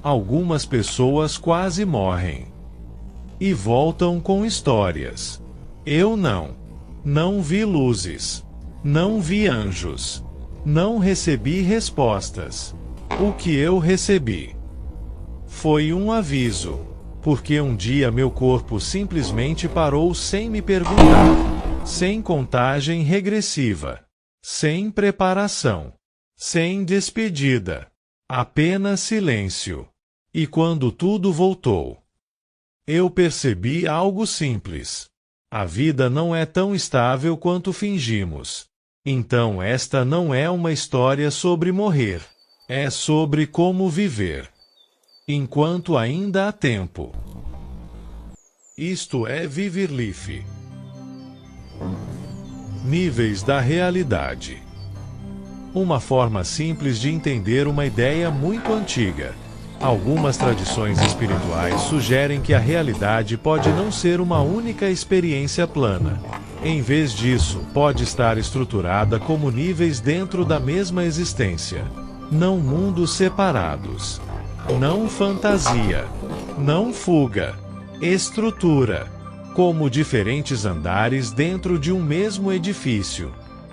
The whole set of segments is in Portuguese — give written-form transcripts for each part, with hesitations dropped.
Algumas pessoas quase morrem e voltam com histórias. Eu não vi luzes, não vi anjos, não recebi respostas. O que eu recebi foi um aviso, porque um dia meu corpo simplesmente parou sem me perguntar, sem contagem regressiva, sem preparação, sem despedida, apenas silêncio. E quando tudo voltou, eu percebi algo simples. A vida não é tão estável quanto fingimos. Então esta não é uma história sobre morrer. É sobre como viver enquanto ainda há tempo. Isto é Vivir Life. Níveis da realidade. Uma forma simples de entender uma ideia muito antiga. Algumas tradições espirituais sugerem que a realidade pode não ser uma única experiência plana. Em vez disso, pode estar estruturada como níveis dentro da mesma existência. Não mundos separados. Não fantasia. Não fuga. Estrutura. Como diferentes andares dentro de um mesmo edifício.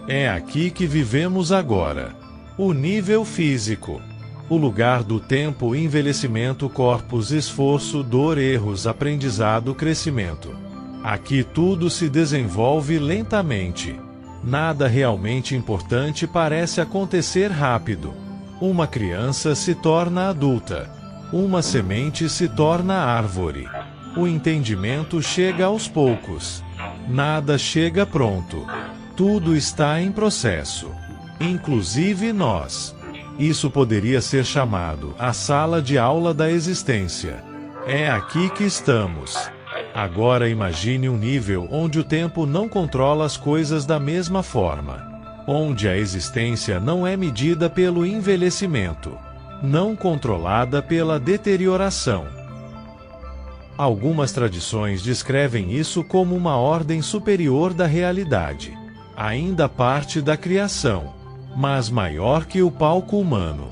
É aqui que vivemos agora. O nível físico. O lugar do tempo, envelhecimento, corpos, esforço, dor, erros, aprendizado, crescimento. Aqui tudo se desenvolve lentamente. Nada realmente importante parece acontecer rápido. Uma criança se torna adulta. Uma semente se torna árvore. O entendimento chega aos poucos. Nada chega pronto. Tudo está em processo. Inclusive nós. Isso poderia ser chamado a sala de aula da existência. É aqui que estamos. Agora imagine um nível onde o tempo não controla as coisas da mesma forma. Onde a existência não é medida pelo envelhecimento. Não controlada pela deterioração. Algumas tradições descrevem isso como uma ordem superior da realidade. Ainda parte da criação, mas maior que o palco humano.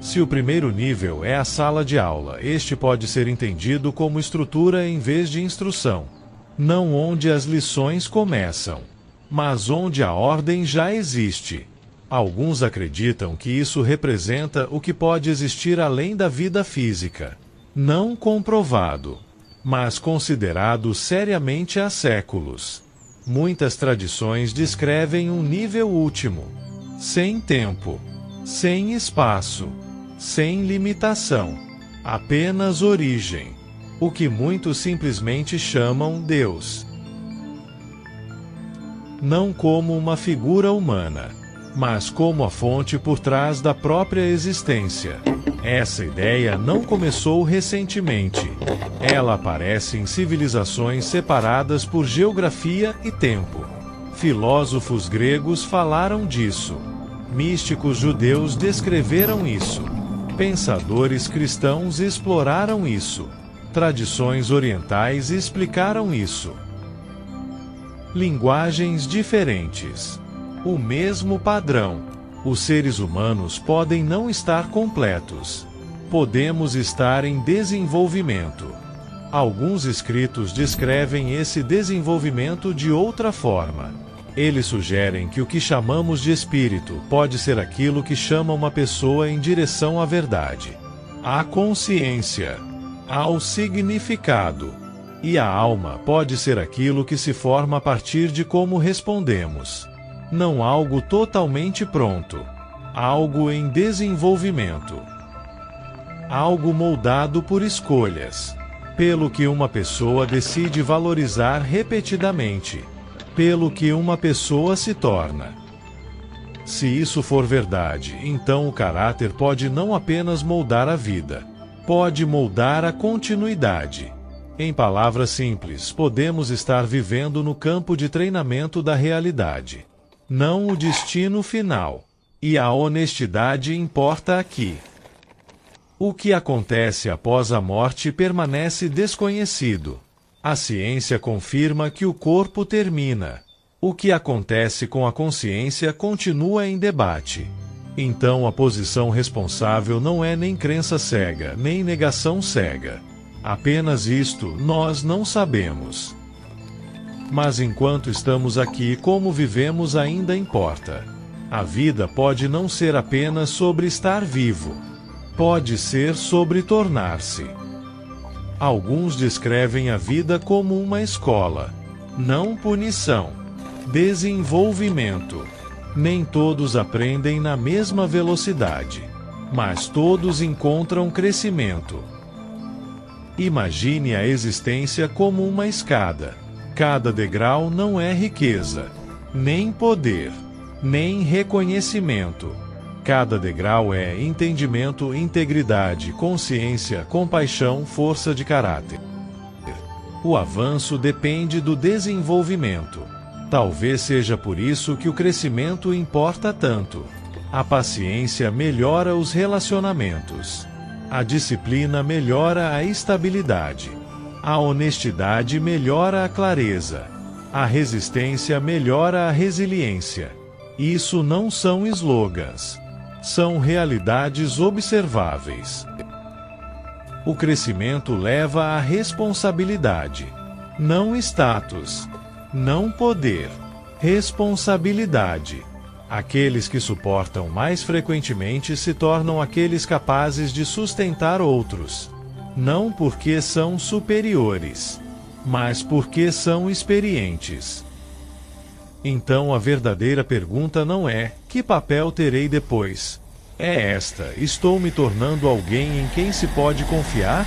Se o primeiro nível é a sala de aula, este pode ser entendido como estrutura em vez de instrução. Não onde as lições começam, mas onde a ordem já existe. Alguns acreditam que isso representa o que pode existir além da vida física. Não comprovado, mas considerado seriamente há séculos. Muitas tradições descrevem um nível último. Sem tempo, sem espaço, sem limitação, apenas origem, o que muitos simplesmente chamam Deus. Não como uma figura humana, mas como a fonte por trás da própria existência. Essa ideia não começou recentemente. Ela aparece em civilizações separadas por geografia e tempo. Filósofos gregos falaram disso. Místicos judeus descreveram isso. Pensadores cristãos exploraram isso. Tradições orientais explicaram isso. Linguagens diferentes. O mesmo padrão. Os seres humanos podem não estar completos. Podemos estar em desenvolvimento. Alguns escritos descrevem esse desenvolvimento de outra forma. Eles sugerem que o que chamamos de espírito pode ser aquilo que chama uma pessoa em direção à verdade, à consciência, ao significado. E a alma pode ser aquilo que se forma a partir de como respondemos. Não algo totalmente pronto. Algo em desenvolvimento. Algo moldado por escolhas. Pelo que uma pessoa decide valorizar repetidamente. Pelo que uma pessoa se torna. Se isso for verdade, então o caráter pode não apenas moldar a vida. Pode moldar a continuidade. Em palavras simples, podemos estar vivendo no campo de treinamento da realidade. Não o destino final. E a honestidade importa aqui. O que acontece após a morte permanece desconhecido. A ciência confirma que o corpo termina. O que acontece com a consciência continua em debate. Então a posição responsável não é nem crença cega, nem negação cega. Apenas isto nós não sabemos. Mas enquanto estamos aqui, como vivemos ainda importa. A vida pode não ser apenas sobre estar vivo. Pode ser sobre tornar-se. Alguns descrevem a vida como uma escola. Não punição. Desenvolvimento. Nem todos aprendem na mesma velocidade. Mas todos encontram crescimento. Imagine a existência como uma escada. Cada degrau não é riqueza, nem poder, nem reconhecimento. Cada degrau é entendimento, integridade, consciência, compaixão, força de caráter. O avanço depende do desenvolvimento. Talvez seja por isso que o crescimento importa tanto. A paciência melhora os relacionamentos. A disciplina melhora a estabilidade. A honestidade melhora a clareza. A resistência melhora a resiliência. Isso não são slogans. São realidades observáveis. O crescimento leva à responsabilidade. Não status. Não poder. Responsabilidade. Aqueles que suportam mais frequentemente se tornam aqueles capazes de sustentar outros. Não porque são superiores, mas porque são experientes. Então a verdadeira pergunta não é: que papel terei depois? É esta: estou me tornando alguém em quem se pode confiar?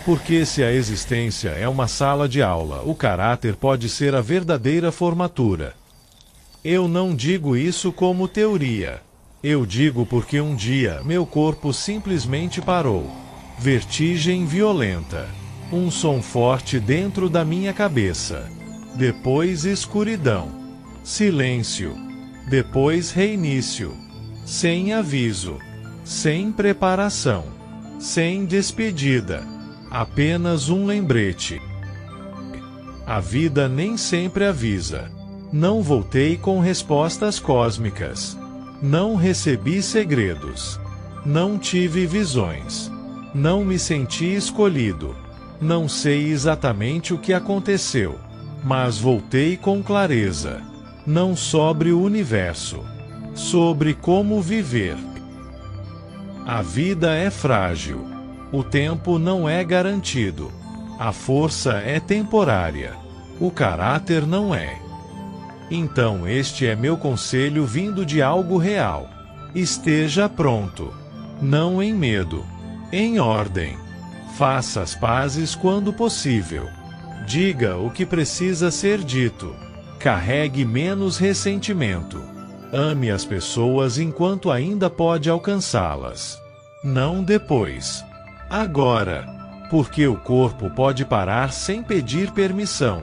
Porque se a existência é uma sala de aula, o caráter pode ser a verdadeira formatura. Eu não digo isso como teoria. Eu digo porque um dia meu corpo simplesmente parou. Vertigem violenta. Um som forte dentro da minha cabeça. Depois escuridão. Silêncio. Depois reinício. Sem aviso. Sem preparação. Sem despedida. Apenas um lembrete. A vida nem sempre avisa. Não voltei com respostas cósmicas. Não recebi segredos. Não tive visões. Não me senti escolhido. Não sei exatamente o que aconteceu. Mas voltei com clareza. Não sobre o universo. Sobre como viver. A vida é frágil. O tempo não é garantido. A força é temporária. O caráter não é. Então este é meu conselho vindo de algo real. Esteja pronto. Não em medo. Em ordem. Faça as pazes quando possível. Diga o que precisa ser dito. Carregue menos ressentimento. Ame as pessoas enquanto ainda pode alcançá-las. Não depois. Agora. Porque o corpo pode parar sem pedir permissão.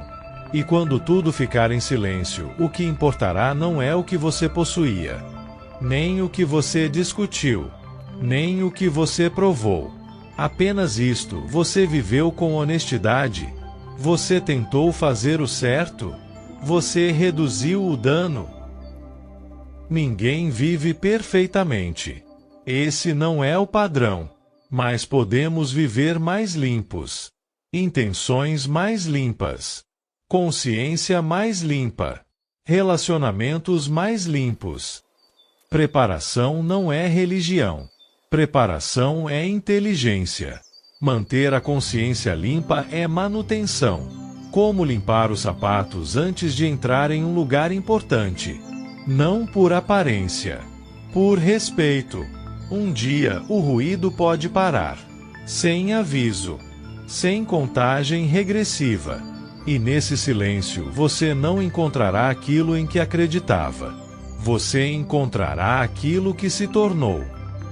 E quando tudo ficar em silêncio, o que importará não é o que você possuía, nem o que você discutiu, nem o que você provou. Apenas isto: você viveu com honestidade? Você tentou fazer o certo? Você reduziu o dano? Ninguém vive perfeitamente. Esse não é o padrão. Mas podemos viver mais limpos. Intenções mais limpas. Consciência mais limpa. Relacionamentos mais limpos. Preparação não é religião. Preparação é inteligência. Manter a consciência limpa é manutenção. Como limpar os sapatos antes de entrar em um lugar importante. Não por aparência. Por respeito. Um dia o ruído pode parar. Sem aviso. Sem contagem regressiva. E nesse silêncio você não encontrará aquilo em que acreditava. Você encontrará aquilo que se tornou.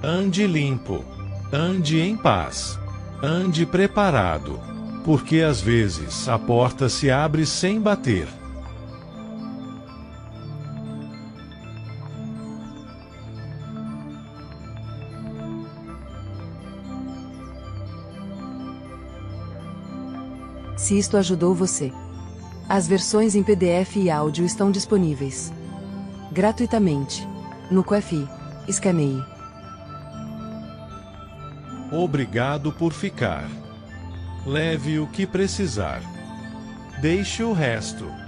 Ande limpo. Ande em paz. Ande preparado. Porque às vezes a porta se abre sem bater. Se isto ajudou você. As versões em PDF e áudio estão disponíveis gratuitamente no Ko-fi. Escaneie. Obrigado por ficar. Leve o que precisar. Deixe o resto.